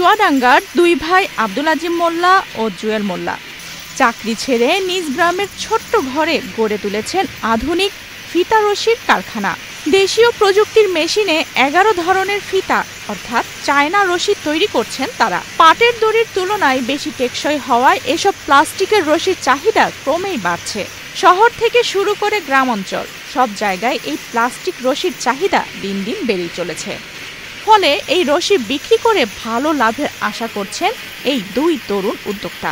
চুয়াডাঙ্গার দুই ভাই আব্দুল আজিম মোল্লা ও জুয়েল মোল্লা চাকরি ছেড়ে নিজ গ্রামের ছোট্ট ঘরে গড়ে তুলেছেন আধুনিক ফিতা রশির কারখানা। দেশীয় প্রযুক্তির মেশিনে ১১ ধরনের ফিতা অর্থাৎ চায়না রশি তৈরি করছেন তারা। পাটের দড়ির তুলনায় বেশি টেকসই হওয়ায় এসব প্লাস্টিকের রশির চাহিদা ক্রমেই বাড়ছে। শহর থেকে শুরু করে গ্রাম অঞ্চল সব জায়গায় এই প্লাস্টিক রশির চাহিদা দিন দিন বেড়েই চলেছে। ফলে এই রশি বিক্রি করে ভালো লাভের আশা করছেন এই দুই তরুণ উদ্যোক্তা।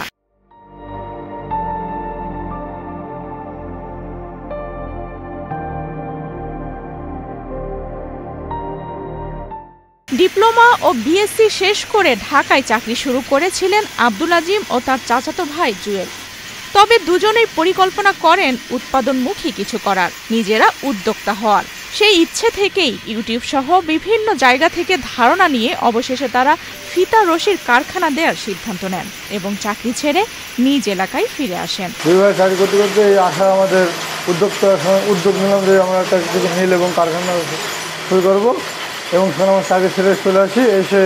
ডিপ্লোমা ও বিএসসি শেষ করে ঢাকায় চাকরি শুরু করেছিলেন আব্দুল আজিম ও তার চাচাতো ভাই জুয়েল। তবে দুজনেই পরিকল্পনা করেন উৎপাদনমুখী কিছু করার, নিজেরা উদ্যোক্তা হওয়ার। সেই ইচ্ছে থেকেই ইউটিউব সহ বিভিন্ন জায়গা থেকে ধারণা নিয়ে অবশেষে তারা ফিতা রশির কারখানা দেওয়ার সিদ্ধান্ত নেন এবং চাকরি ছেড়ে নিজ এলাকায় ফিরে আসেন। চাকরি করতে করতে এই আশা আমাদের উদ্যোগ নিলাম যে আমরা একটা মিল এবং কারখানা শুরু করবো এবং সেখানে আমার চাকরি ছেড়ে চলে আসি, এসে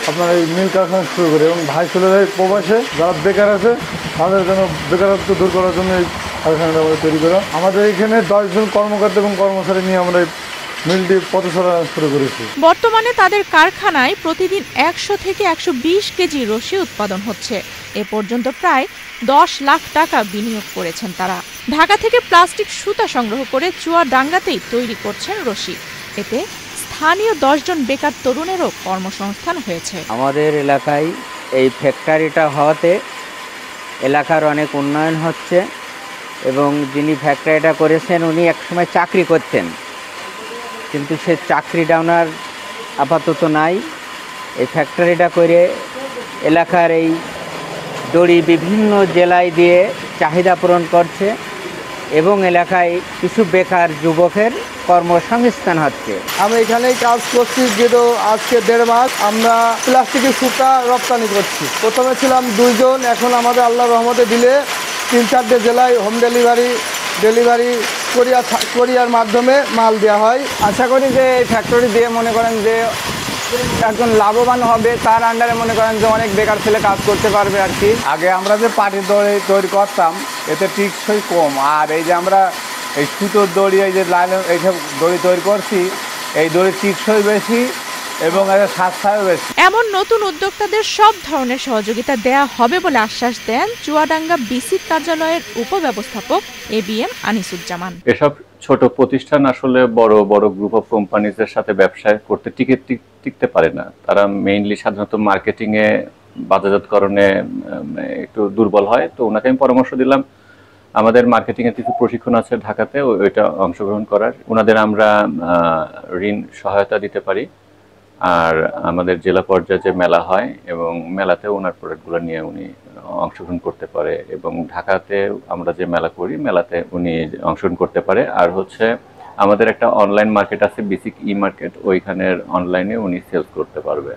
আপনার এই মিল কারখানা শুরু করি এবং ভাই চলে যায় প্রবাসে। যারা বেকার আছে তাদের জন্য বেকারত্ব দূর করার জন্য এই কারখানাটা আমাদের তৈরি করা। আমাদের এখানে 10 জন কর্মকর্তা এবং কর্মচারী নিয়ে আমরা মিলটি পথচলা শুরু করেছি। বর্তমানে তাদের কারখানায় প্রতিদিন 100 থেকে 120 কেজি রশি উৎপাদন হচ্ছে। এ পর্যন্ত প্রায় 10 লাখ টাকা বিনিয়োগ করেছেন তারা। ঢাকা থেকে প্লাস্টিক সুতা সংগ্রহ করে চুয়াডাঙ্গাতেই তৈরি করছেন রশি। এতে স্থানীয় 10 জন বেকার তরুণেরও কর্মসংস্থান হয়েছে। আমাদের এলাকায় এই ফ্যাক্টরিটা হওয়াতে এলাকার অনেক উন্নয়ন হচ্ছে এবং যিনি ফ্যাক্টরিটা করেছেন উনি একসময় চাকরি করতেন, কিন্তু সে চাকরিটা ওনার আপাতত নাই। এই ফ্যাক্টরিটা করে এলাকার এই দড়ি বিভিন্ন জেলায় দিয়ে চাহিদা পূরণ করছে এবং এলাকায় কিছু বেকার যুবকের কর্মসংস্থান হচ্ছে। আমি এখানেই কাজ করছি, যেহেতু আজকে 1.5 মাস আমরা প্লাস্টিকের সুতা রপ্তানি করছি। প্রথমে ছিলাম 2 জন, এখন আমাদের আল্লাহর রহমতে দিলে 3-4টে জেলায় হোম ডেলিভারি কোরিয়ার মাধ্যমে মাল দেওয়া হয়। আশা করি যে এই ফ্যাক্টরি দিয়ে মনে করেন যে একজন লাভবান হবে, তার আন্ডারে মনে করেন যে অনেক বেকার ছেলে কাজ করতে পারবে আর কি। আগে আমরা যে পাটের দড়ি তৈরি করতাম এতে টিকসই কম, আর এই যে আমরা এই সুতোর দড়ি, এই যে লাইন এইসব দড়ি তৈরি করছি, এই দড়ি টিকসই বেশি এবং এর সাশ্রয়ও বেশি। এমন নতুন উদ্যোক্তাদের সব ধরনের সহযোগিতা দেয়া হবে বলে আশ্বাস দেন চুয়াডাঙ্গা বিসি কার্যালয়ের উপব্যবস্থাপক ABM আনিসুজ্জামান। এসব ছোট প্রতিষ্ঠান আসলে বড় বড় গ্রুপ অফ কোম্পানিজের সাথে ব্যবসা করতে টিকতে পারে না। তারা মেইনলি সাধারণত মার্কেটিংয়ে, বাজারজাতকরণে একটু দুর্বল হয়। তো ওনাকে আমি পরামর্শ দিলাম আমাদের মার্কেটিংয়ের কিছু প্রশিক্ষণ আছে ঢাকাতে, ওইটা অংশগ্রহণ করার। ওনাদের আমরা ঋণ সহায়তা দিতে পারি, আর আমাদের জেলা পর্যায়ে যে মেলা হয় এবং মেলাতে ওনার প্রোডাক্টগুলো নিয়ে উনি অংশগ্রহণ করতে পারে এবং ঢাকাতে আমরা যে মেলা করি মেলাতে উনি অংশগ্রহণ করতে পারে। আর হচ্ছে আমাদের একটা অনলাইন মার্কেট আছে, বেসিক ই মার্কেট, ওইখানের অনলাইনে উনি সেলস করতে পারবে।